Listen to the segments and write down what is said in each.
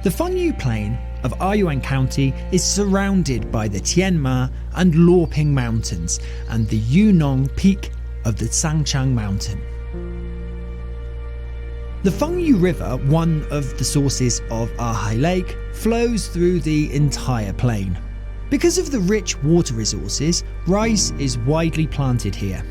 The Fengyu Plain of Eryuan County is surrounded by the Tianma and Lorping Mountains and the Yunong Peak of the Sangchang Mountain. The Fengyu River, one of the sources of Ahai Lake, flows through the entire plain. Because of the rich water resources, rice is widely planted here.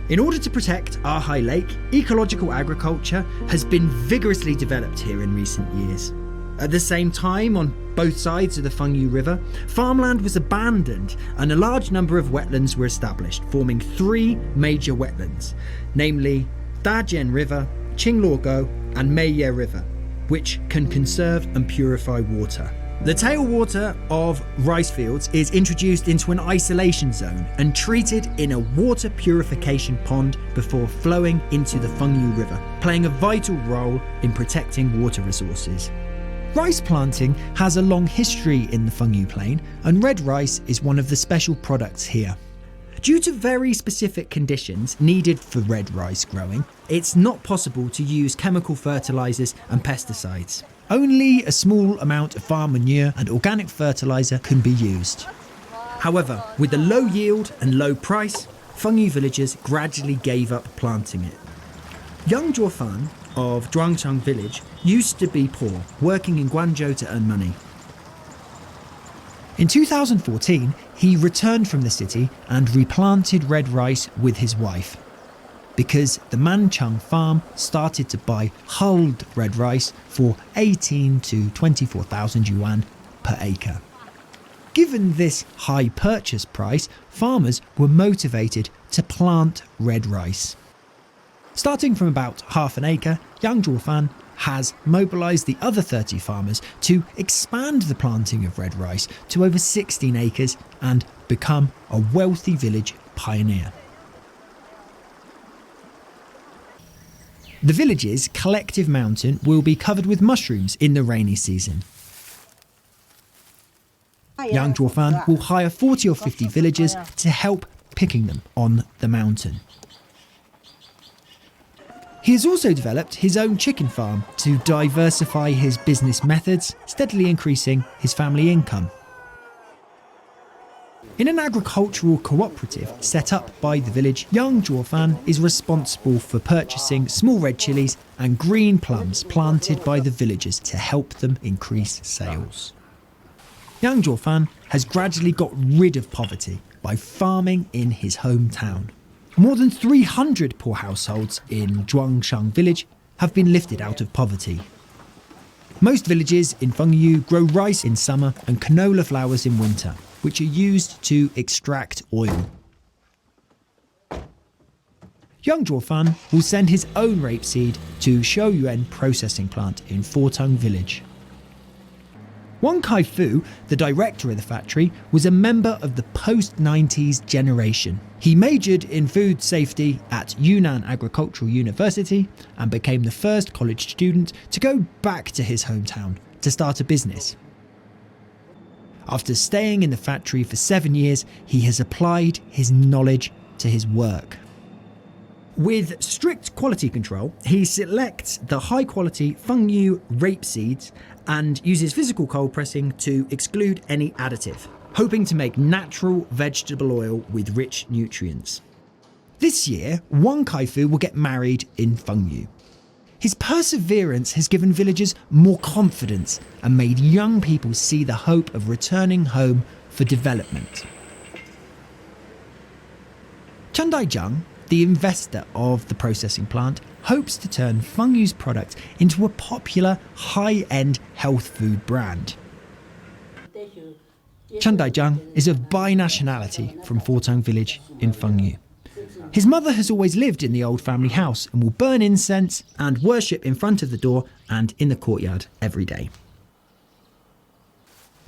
In order to protect Ahai Lake, ecological agriculture has been vigorously developed here in recent years. At the same time, on both sides of the Fengyu River, farmland was abandoned and a large number of wetlands were established, forming three major wetlands, namely Dajian River, Qinglorgo and Mei River, which can conserve and purify water. The tailwater of rice fields is introduced into an isolation zone and treated in a water purification pond before flowing into the Fengyu River, playing a vital role in protecting water resources. Rice planting has a long history in the Fengyu Plain, and red rice is one of the special products here. Due to very specific conditions needed for red rice growing, it's not possible to use chemical fertilizers and pesticides. Only a small amount of farm manure and organic fertilizer can be used. However, with the low yield and low price, Fengyu villagers gradually gave up planting it. Young Zhuofan of Zhuangchang village used to be poor, working in Guangzhou to earn money. In 2014, he returned from the city and replanted red rice with his wife, because the Manchang farm started to buy hulled red rice for 18 to 24,000 yuan per acre. Given this high purchase price, farmers were motivated to plant red rice. Starting from about half an acre, Yang Zhuofan has mobilised the other 30 farmers to expand the planting of red rice to over 16 acres and become a wealthy village pioneer. The village's collective mountain will be covered with mushrooms in the rainy season. Yang Zhuofan will hire 40 or 50 villagers to help picking them on the mountain. He has also developed his own chicken farm to diversify his business methods, steadily increasing his family income. In an agricultural cooperative set up by the village, Yang Zhuofan is responsible for purchasing small red chilies and green plums planted by the villagers to help them increase sales. Yang Zhuofan has gradually got rid of poverty by farming in his hometown. More than 300 poor households in Zhuangshang village have been lifted out of poverty. Most villages in Fengyu grow rice in summer and canola flowers in winter, which are used to extract oil. Yang Zhuofan will send his own rapeseed to Shouyuan processing plant in Fortung village. Wang Kaifu, the director of the factory, was a member of the post-90s generation. He majored in food safety at Yunnan Agricultural University and became the first college student to go back to his hometown to start a business. After staying in the factory for 7 years, he has applied his knowledge to his work. With strict quality control, he selects the high-quality Fengyu rape seeds and uses physical cold pressing to exclude any additive, hoping to make natural vegetable oil with rich nutrients. This year, Wang Kaifu will get married in Fengyu. His perseverance has given villagers more confidence and made young people see the hope of returning home for development. Chandai Zhang, the investor of the processing plant, hopes to turn Fengyu's product into a popular high-end health food brand. Chandai Zhang is of binationality from Fortung village in Fengyu. His mother has always lived in the old family house and will burn incense and worship in front of the door and in the courtyard every day.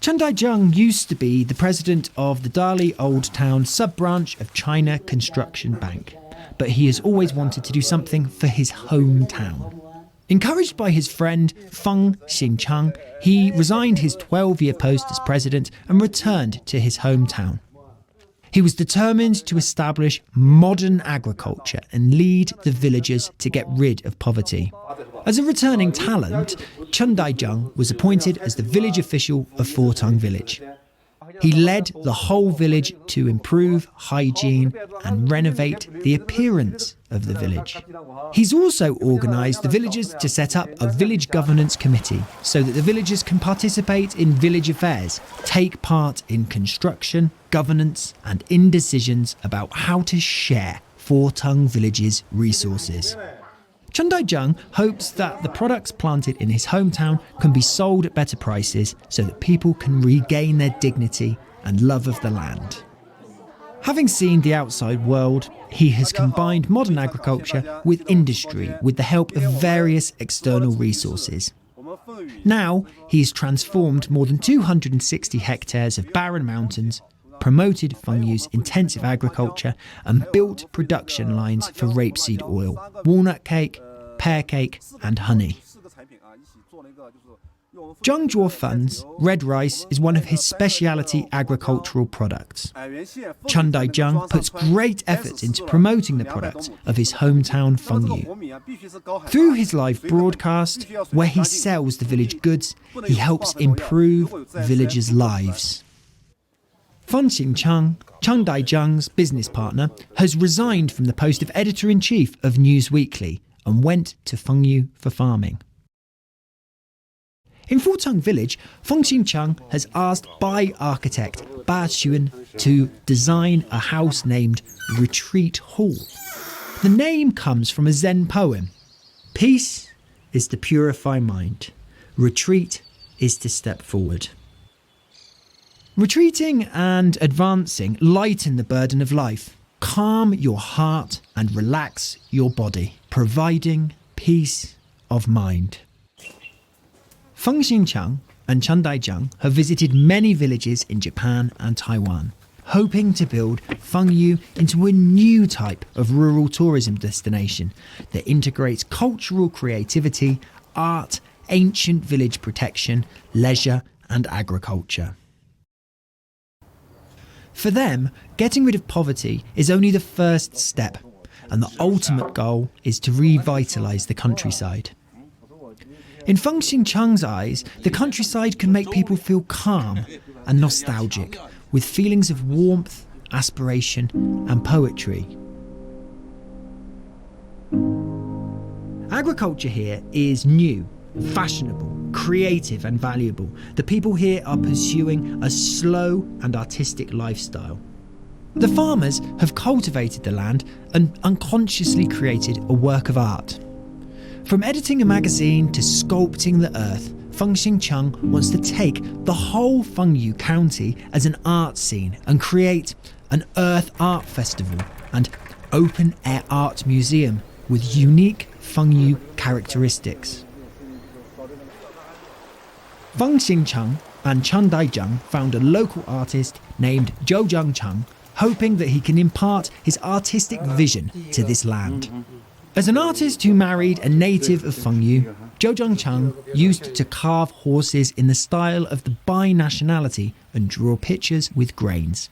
Chandai Zhang used to be the president of the Dali Old Town sub-branch of China Construction Bank, but he has always wanted to do something for his hometown. Encouraged by his friend Feng Xinchang, he resigned his 12-year post as president and returned to his hometown. He was determined to establish modern agriculture and lead the villagers to get rid of poverty. As a returning talent, Chun Dai-jung was appointed as the village official of Fortung village. He led the whole village to improve hygiene and renovate the appearance of the village. He's also organised the villagers to set up a village governance committee so that the villagers can participate in village affairs, take part in construction, governance and in decisions about how to share Fortung village's resources. Chun Dai-jung hopes that the products planted in his hometown can be sold at better prices so that people can regain their dignity and love of the land. Having seen the outside world, he has combined modern agriculture with industry with the help of various external resources. Now, he has transformed more than 260 hectares of barren mountains, promoted Fengyu's intensive agriculture and built production lines for rapeseed oil, walnut cake, pear cake and honey. Zhengzhuo Fun's red rice is one of his speciality agricultural products. Chun Dai-jung puts great effort into promoting the products of his hometown Fengyu. Through his live broadcast, where he sells the village goods, he helps improve villagers' lives. Feng Xingchang, Chun Dai-jung's business partner, has resigned from the post of editor-in-chief of News Weekly and went to Fengyu for farming. In Fortung village, Feng Xingchang has asked Bai architect Ba Xuan to design a house named Retreat Hall. The name comes from a Zen poem. Peace is to purify mind. Retreat is to step forward. Retreating and advancing lighten the burden of life, calm your heart and relax your body, providing peace of mind. Feng Xingchang and Chun Dai-jung have visited many villages in Japan and Taiwan, hoping to build Fengyu into a new type of rural tourism destination that integrates cultural creativity, art, ancient village protection, leisure and agriculture. For them, getting rid of poverty is only the first step, and the ultimate goal is to revitalise the countryside. In Feng Xingchang's eyes, the countryside can make people feel calm and nostalgic, with feelings of warmth, aspiration and poetry. Agriculture here is new, fashionable, creative and valuable. The people here are pursuing a slow and artistic lifestyle. The farmers have cultivated the land and unconsciously created a work of art. From editing a magazine to sculpting the earth, Feng Xingchang wants to take the whole Fengyu County as an art scene and create an Earth Art Festival and open-air art museum with unique Fengyu characteristics. Feng Xingchang and Chun Dai-jung found a local artist named Zhou Zhangchang, hoping that he can impart his artistic vision to this land. As an artist who married a native of Fengyu, Zhou Zhangchang used to carve horses in the style of the Bai nationality and draw pictures with grains.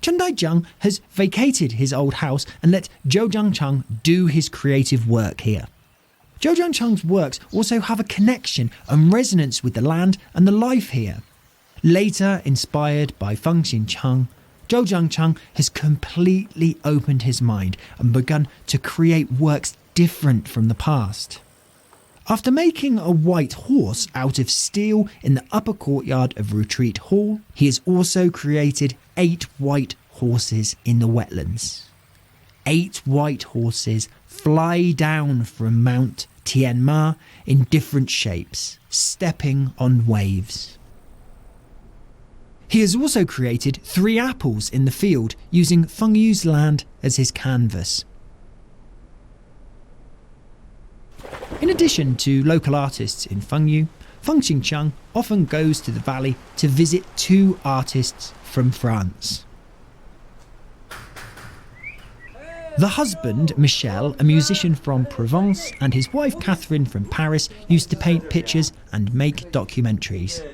Chun Dai-jung has vacated his old house and let Zhou Zhangchang do his creative work here. Zhou Zhangchang's works also have a connection and resonance with the land and the life here. Later inspired by Feng Xingchang, Zhou Zhangchang has completely opened his mind and begun to create works different from the past. After making a white horse out of steel in the upper courtyard of Retreat Hall, he has also created 8 white horses in the wetlands. 8 white horses fly down from Mount Tianma in different shapes, stepping on waves. He has also created 3 apples in the field using Fengyu's land as his canvas. In addition to local artists in Fengyu, Feng Xingchang often goes to the valley to visit 2 artists from France. The husband, Michel, a musician from Provence, and his wife, Catherine, from Paris, used to paint pictures and make documentaries.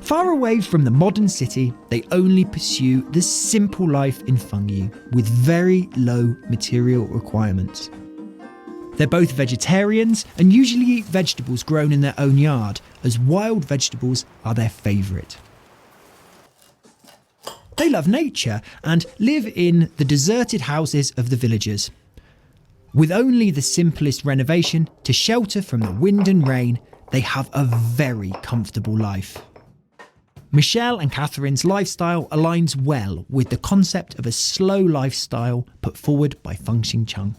Far away from the modern city, they only pursue the simple life in Fengyu with very low material requirements. They're both vegetarians and usually eat vegetables grown in their own yard, as wild vegetables are their favourite. They love nature and live in the deserted houses of the villagers. With only the simplest renovation to shelter from the wind and rain, they have a very comfortable life. Michelle and Catherine's lifestyle aligns well with the concept of a slow lifestyle put forward by Fengyu Town.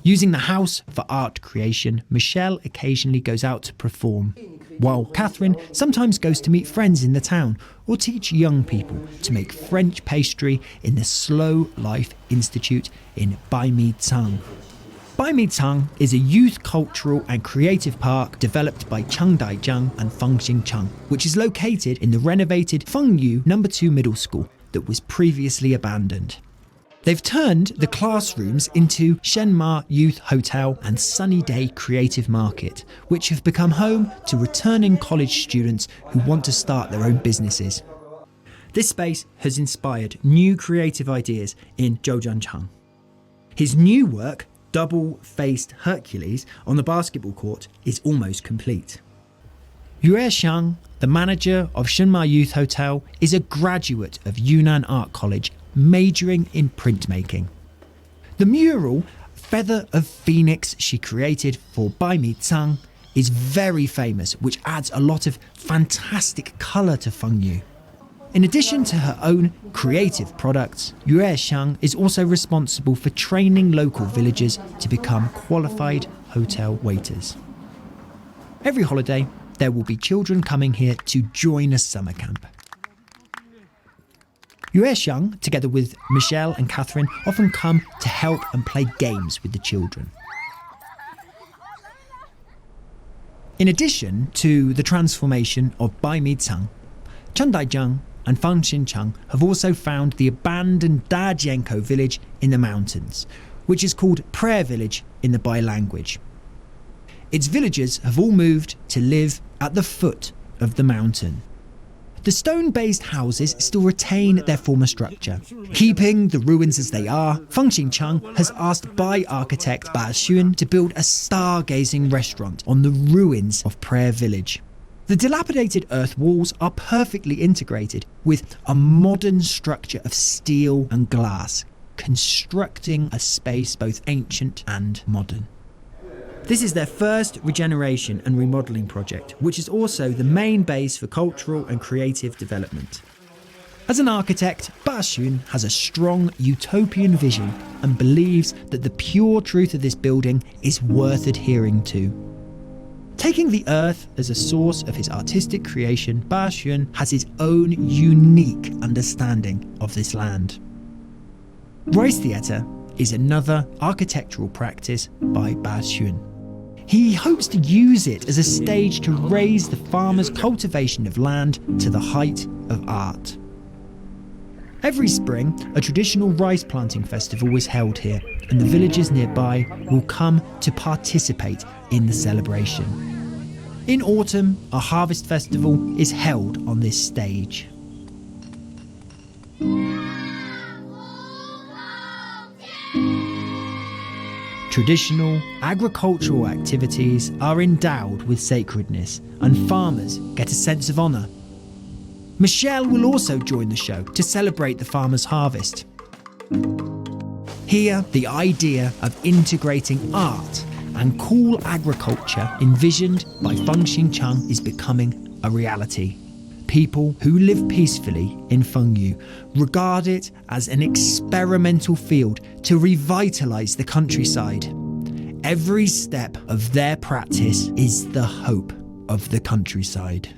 Using the house for art creation, Michelle occasionally goes out to perform, while Catherine sometimes goes to meet friends in the town or teach young people to make French pastry in the Slow Life Institute in Town. Town is a youth cultural and creative park developed by Changdaijang and Fengyu Town, which is located in the renovated Fengyu No. 2 Middle School that was previously abandoned. They've turned the classrooms into Shenma Youth Hotel and Sunny Day Creative Market, which have become home to returning college students who want to start their own businesses. This space has inspired new creative ideas in Zhoujianchang. His new work, Double-Faced Hercules, on the basketball court is almost complete. Yue Xiang, the manager of Shenma Youth Hotel, is a graduate of Yunnan Art College, majoring in printmaking. The mural, Feather of Phoenix, she created for Baimicang is very famous, which adds a lot of fantastic colour to Fengyu. In addition to her own creative products, Yue Xiang is also responsible for training local villagers to become qualified hotel waiters. Every holiday, there will be children coming here to join a summer camp. Yue Xiang, together with Michelle and Catherine, often come to help and play games with the children. In addition to the transformation of Baimicang, Changdaijang and Fengyu have also found the abandoned Dajianko village in the mountains, which is called Prayer Village in the Bai language. Its villagers have all moved to live at the foot of the mountain. The stone-based houses still retain their former structure. Keeping the ruins as they are, Fengyu has asked Bai architect Ba Xun to build a stargazing restaurant on the ruins of Prayer Village. The dilapidated earth walls are perfectly integrated with a modern structure of steel and glass, constructing a space both ancient and modern. This is their first regeneration and remodelling project, which is also the main base for cultural and creative development. As an architect, Ba Xun has a strong utopian vision and believes that the pure truth of this building is worth adhering to. Taking the earth as a source of his artistic creation, Ba Xun has his own unique understanding of this land. Rice theatre is another architectural practice by Ba Xun. He hopes to use it as a stage to raise the farmers' cultivation of land to the height of art. Every spring, a traditional rice planting festival is held here, and the villagers nearby will come to participate in the celebration. In autumn, a harvest festival is held on this stage. Traditional agricultural activities are endowed with sacredness, and farmers get a sense of honour. Michelle will also join the show to celebrate the farmers' harvest. Here, the idea of integrating art and cool agriculture envisioned by Fengyu is becoming a reality. People who live peacefully in Fengyu regard it as an experimental field to revitalise the countryside. Every step of their practice is the hope of the countryside.